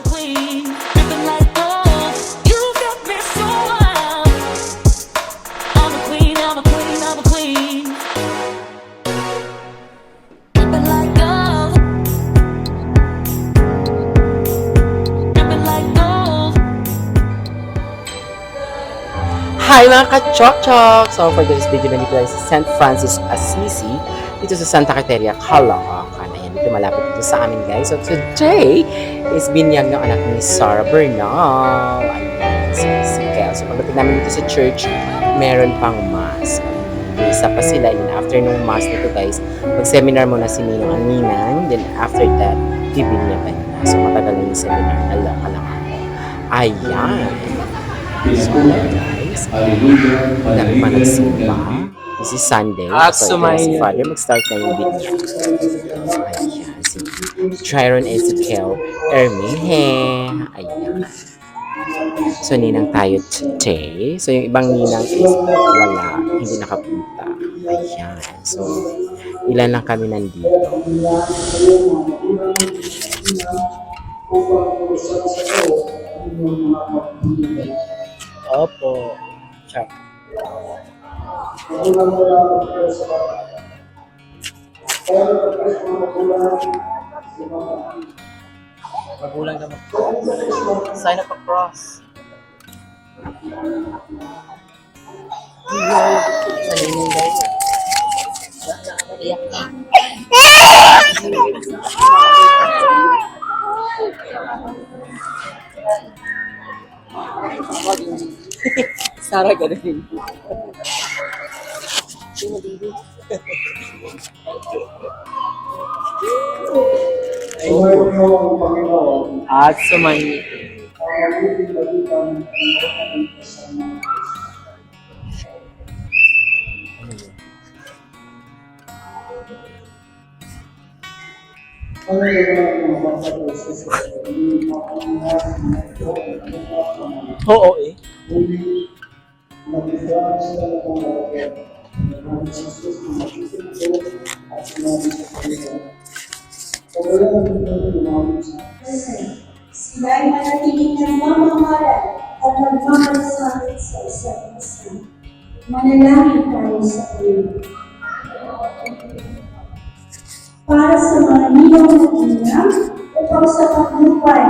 Queen, dripping like gold. You got me so wild. I'm a queen, I'm a queen, I'm a queen. Dripping like gold. Dripping like gold. Hi mga ka-chok-chok! So for this video, nandito tayo sa St. Francis Assisi, dito sa Santa Caterina, Caloocan. Ayan, dito malapit dito sa amin guys. So today is binyag ng anak ni Sarah Bernal. Ayan, si Kel. So pagdating namin dito sa church, meron pang mass. Isa pa sila. And after nung mass nito guys, mag-seminar muna si Ninong ang Ninang. Then after that, bibinyagan na. So matagal na yung seminar. Naloka lang ako. Ayan. So guys, dami pa nagsimba. This is Sunday. So si Father mag-start na yung video. So ayan, si Triron Ezekiel Ermehe. Ayan. So ninang tayo today. So yung ibang ninang is wala. Hindi nakapunta. Ayan. So ilan lang kami nandito. Opo. Check. Magulang naman. Sign up across. Sa ninong guys. Iyak na. Sarah ganun. Sino baby? At sumay. Oo eh. Sila ay manatiling nagmamahalan at nagmamalasakit sa isa't isa. Manalangin tayo sa iyo. Para sa mga ninong at ninang upang sa patnupay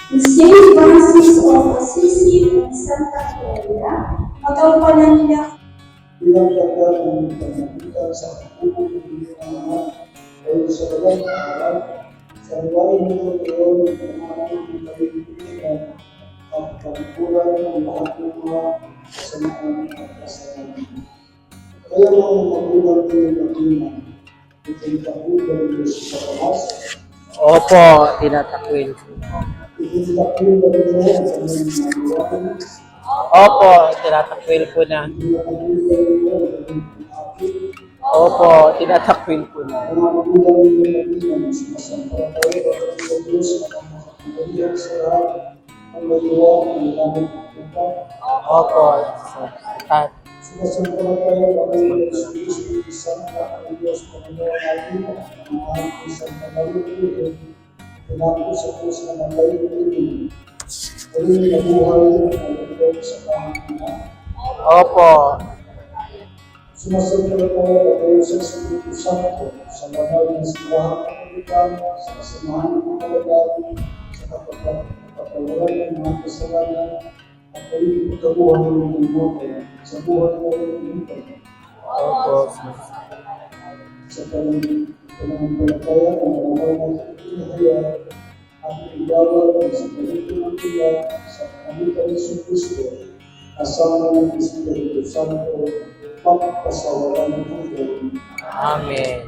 ni St. Francis of Assisi ng Santa Caterina, magampanan nila bilang dapat ng pagkakita sa pagkukulit ng mga ay sa walang araw, sa luwain nito ngayon ng mga pagkakita at pagkukulan ng lahat ng mga kasamaan at kasalanan. Kaya mga magulang ko yung mag-iman, itinatakulan ng Diyos sa kamas, Opo, tinatakwil. itinatakulan ng Diyos sa mga luwain, Opo, tinatakwil po na. Opo, tinatakwil po na. ang mga magulang ko yung mag-iman, sumasampalataya sa Diyos na makakagalihan sa lahat ang magawa ng lamang pagpunta. Opo, at Sumasampalataya kami sa Kristo isang ang Diyos Panginoon natin, ang mahal ko sa Panginoon, tinako sa Diyos na nagayunin, rin nabuhay ang loob sa Panginoon. opo, Sumasampalataya kami sa Espiritu Santo, sa banal na silahan ng Panginoon, sa kasamahan ng mga kalagayan, sa kapatawaran ng mga kasalanan, at pagiging kabuhan ng buhay, sa buhay ng buhay. opo, Sa pananampalataya ng banal na inahayag at ibawal sa pagiging ng tiyak sa pamitan ng Kristo, kasama ng Espiritu Santo, pagpasawalan ng hanggan. Amen.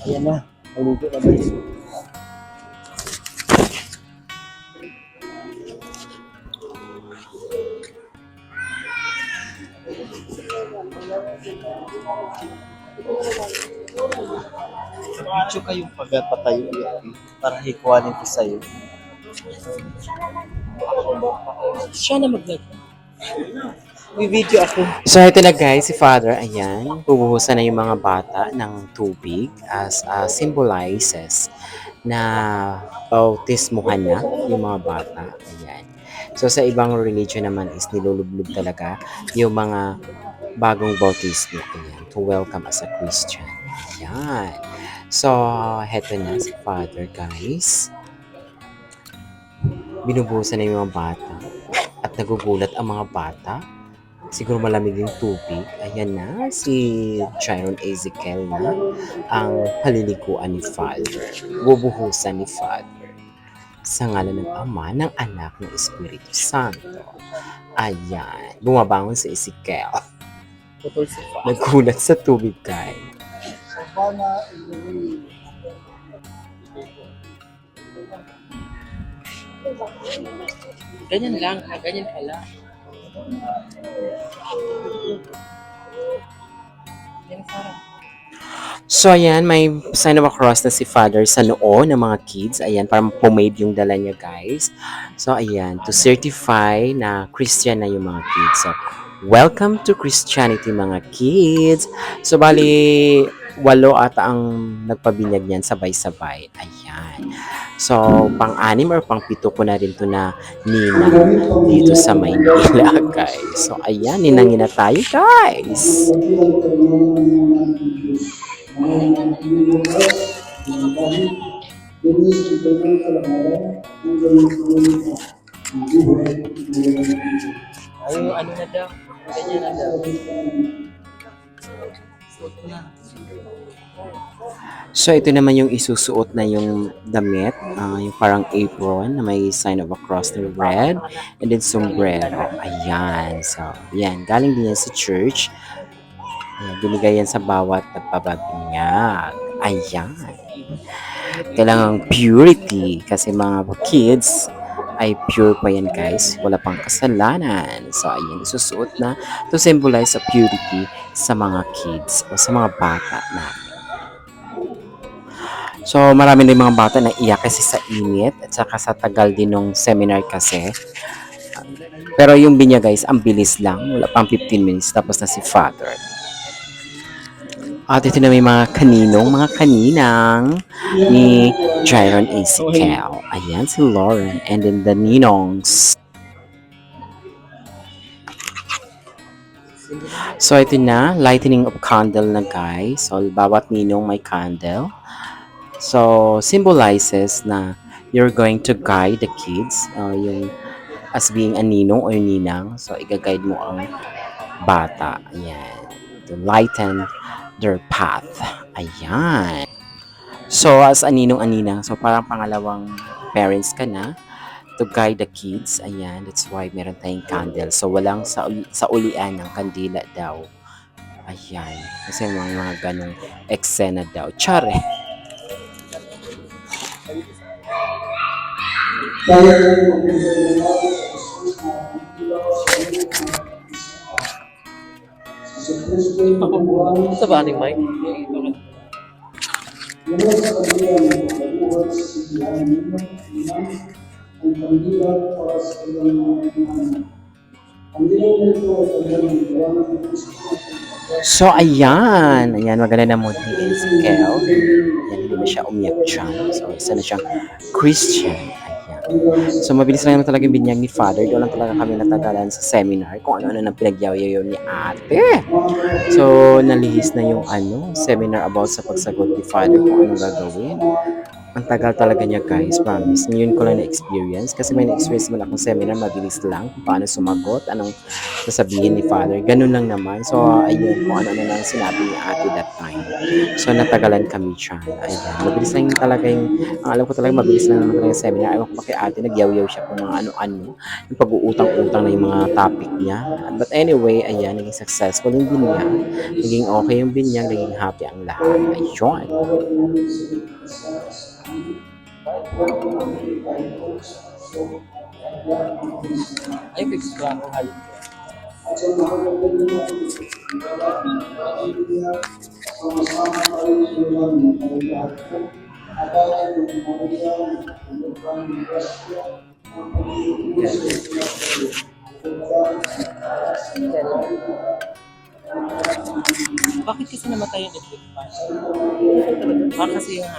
Ayan na, maligo na ba yun? Video kayong pagpatayo para hikuanin ko sa'yo. Siya na mag-vlog. May video ako. So, ito na guys, si Father, ayan, bubuhusan na yung mga bata ng tubig as symbolizes na bautismuhan na yung mga bata. Ayan. So, sa ibang religion naman is nilulublob talaga yung mga bagong bautismo. Ayan, to welcome as a Christian. Ayan. So, heto na si Father, guys. Binubuhusan na yung mga bata at nagugulat ang mga bata. Siguro malamig yung tubig. Ayan na, si Chiron Ezekiel na ang paliliguan ni Father. Bubuhusan ni Father. Sa ngalan ng Ama, ng Anak, ng Espiritu Santo. Ayan. Bumabangon si Ezekiel. Putol si Fa. Nagulat sa tubig, guys. Sabana Ilorin. Ganyan lang. Ganyan ka lang. Yan, Sarah. So, ayan, may sign of a cross na si Father sa noo ng mga kids. Ayan, parang pomade yung dala niya, guys. So, ayan, to certify na Christian na yung mga kids. So, welcome to Christianity, mga kids. So, bali, 8 ata ang nagpabinyag niyan, sabay-sabay. Ayan. So, pang-6 or pang-7 ko na rin to na ninang dito sa Maynila, guys. So, ayan, ninangin na tayo, guys. Pagkilang karumahan ng ating Diyos. Ang Pilipinas, ng kahit Diyos ang kanyang kalamaran, ang gawin ko ang buhay ng mga Ay, ano na daw. Ganyan na daw. Suot ko na. So, ito naman yung isusuot na yung damit, yung parang apron na may sign of a cross na red, and then sombrero. Ayan. So, ayan. Galing din yan sa church. Ayan, binigay yan sa bawat nagpapabinyag. Ayan. Kailangan purity kasi mga kids ay pure pa yan, guys. Wala pang kasalanan. So, ayan. Isusuot na to symbolize a purity sa mga kids o sa mga bata natin. So, marami na yung mga bata na iyak kasi sa init at saka sa tagal din ng seminar kasi. Pero yung binya, guys, ang bilis lang. Wala pang 15 minutes tapos na si Father. At ito na may mga kaninang ni Chiron Ezekiel. Ayan si Lauren and then the ninongs. So, ito na, lightening of candle na, guys. So, bawat ninong may candle. So, symbolizes na you're going to guide the kids, yung as being a ninong or ninang. So, i-guide mo ang bata. Ayan. To lighten their path. Ayan. So, as a ninong-aninang, so parang pangalawang parents ka na to guide the kids. Ayan. That's why meron tayong candle. So, walang sa ulian ng kandila daw. Ayan. Kasi mga ganong eksena daw. Chare. Kaya ang magandang natin sa Jesus na ilang sa iyo sa Kristo yung buwan Sa ba ni Mike? mula sa kanila ng pagbuhat sa sibihan nila ang kandilan para sa ilang mga imanan. Ang ilaw nito ay kanyang iwanan ng Kristo. So, ayan. Ayan, maganda na mood ni Ezekiel. Ayan, hindi na siya umiyak dyan. So, isa na siyang Christian. Ayan. So, mabilis lang naman talaga yung binyag ni Father. Doon lang talaga kami natagalan sa seminar kung ano-ano nang pinagyaw-yaw ni ate. So, nalihis na yung seminar about sa pagsagot ni Father kung anong gagawin. Ang tagal talaga niya, guys, promise. Ngayon ko lang na-experience kasi may na-experience man akong seminar, mabilis lang kung paano sumagot, anong sasabihin ni Father. Ganun lang naman. So, ayun, kung ano-ano lang sinabi ni ate that time. So, natagalan kami siya. Ayan, mabilis lang talaga yung, ang alam ko talaga, mabilis lang naman talaga yung seminar. Ayaw ko pa kay ate, nagyaw-yaw siya kung mga ano-ano, yung pag-uutang-utang na yung mga topic niya. But anyway, ayan, naging successful yung binyag. Naging okay yung binyag, naging happy ang lahat. Ayun. Ay, fix ko lang kung halin ko. At sa mga kapatid na sama-sama tayo silang ay lahat po. At ay yung Maria, ang Lupang Grasya, ang Panginoon sa Bakit kasi namatay yung electric fan? Kasi yung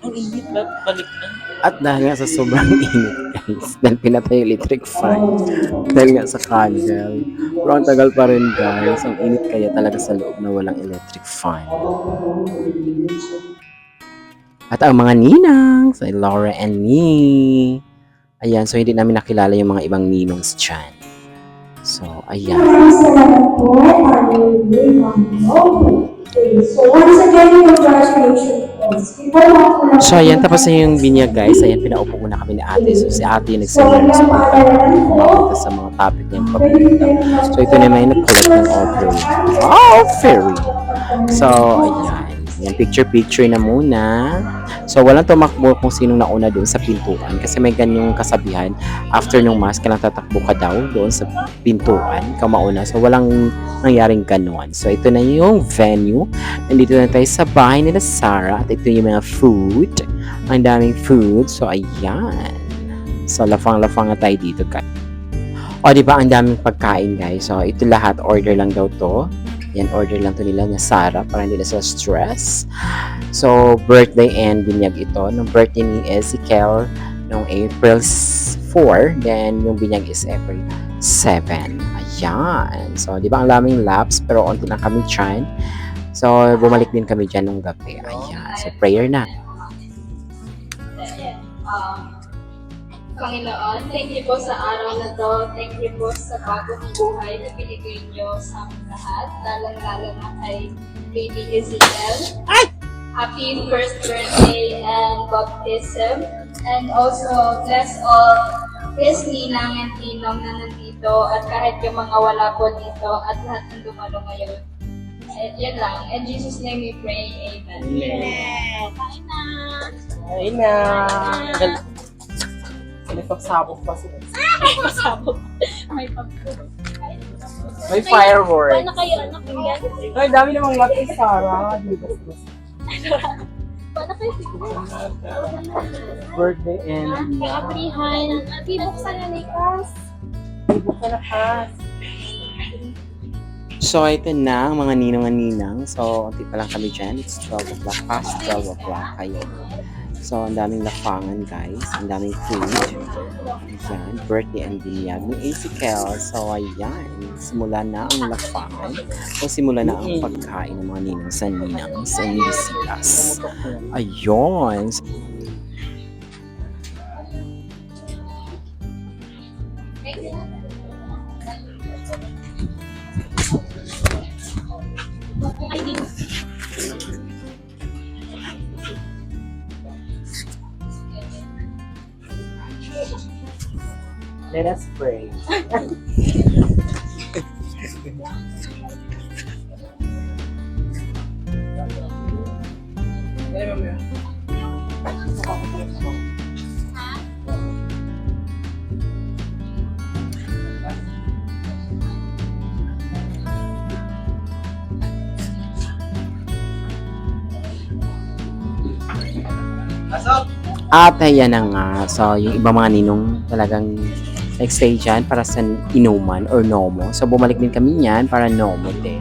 ang init ba? Balik na. At dahil nga sa sobrang init guys, dahil pinatay yung electric fan, dahil nga sa candle, pero ang tagal pa rin guys, ang init kaya talaga sa loob na walang electric fan. At ang mga ninang, so Laura and me, ayan, so hindi namin nakilala yung mga ibang ninongs dyan. So, ayan. Maraming salamat po, Panginoon, Ma'am. Okay, so once again, congratulations po. Before makulang So, ayan, tapos na yung binyag guys. Ayan, pinaupo muna kami ni ate. So, si ate yung So, nagsasabi walang paalalan po. makita sa mga topic niya paborito. So, ito naman yung nag-collect ng offering. Oh, fairy! So, ayan. Yan, picture-picture na muna. So, walang tumakbo kung sinong nauna doon sa pintuan. Kasi may ganyong kasabihan. After nung mass, kailang tatakbo ka daw doon sa pintuan. Ikaw mauna. So, walang nangyaring ganon. So, ito na yung venue. Nandito na tayo sa bahay nila Sarah. At ito yung mga food. Ang daming food. So, ayan. So, lafang-lafang na tayo dito, guys. O, di ba ang daming pagkain, guys. So, ito lahat. Order lang daw to. Yan, order lang to nila na Sarah para hindi na sa stress. So, birthday and binyag ito. Nung birthday ni Ezekiel, nung April 4. Then, yung binyag is April 7. Ayan. So, di ba ang laming laps, pero onti lang kami dyan. So, bumalik din kami dyan nung gabi. Ayan. So, prayer na. Panginoon, thank you po sa araw na to. Thank you po sa bagong buhay na binigay niyo sa aming lahat. Lalo na kay Baby Ezekiel. Happy first birthday and baptism. And also, bless all his ninang and ninong na nandito at kahit yung mga wala po dito at lahat ng dumalo ngayon. Yan lang. In Jesus' name we pray. Amen. Amen. Bye na! Ayun na. May pagsabog pa sila. Pasabog. May pagpuro. May fireworks. Paano kayo anak ko yan? Ay, dami namang latte, Sarah. Paano kayo siguro? Birthday and Kaaprihan. Bibuksan na likas. So, ito na ang mga ninong-ninang. So, unti pa lang kami dyan. It's 12 o'clock. Past 12 o'clock kayo. So, ang daming lafangan, guys. Ang daming food. Ayan. Birthday and binyag ni Ezekiel. So, ayan. Simula na ang lafangan. O simula na ang pagkain ng mga ninong sa ninang sa Nisilas. Ayun. Ay, di. Let us pray. At ayan na nga. So, yung iba mga ninong talagang nag-stay dyan para sa inuman or nomo. So, bumalik din kami niyan para nomo din.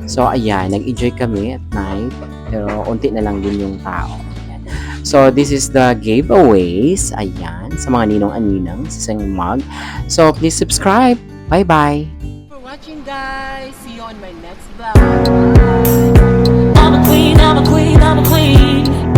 So, ayan. Nag-enjoy kami at night. Pero, unti na lang din yung tao. Ayan. So, this is the giveaways. Ayan. Sa mga ninong-aninang sa isang mug. So, please subscribe. Bye-bye. For watching, guys. See you on my next vlog. I'm a queen, I'm a queen, I'm a queen.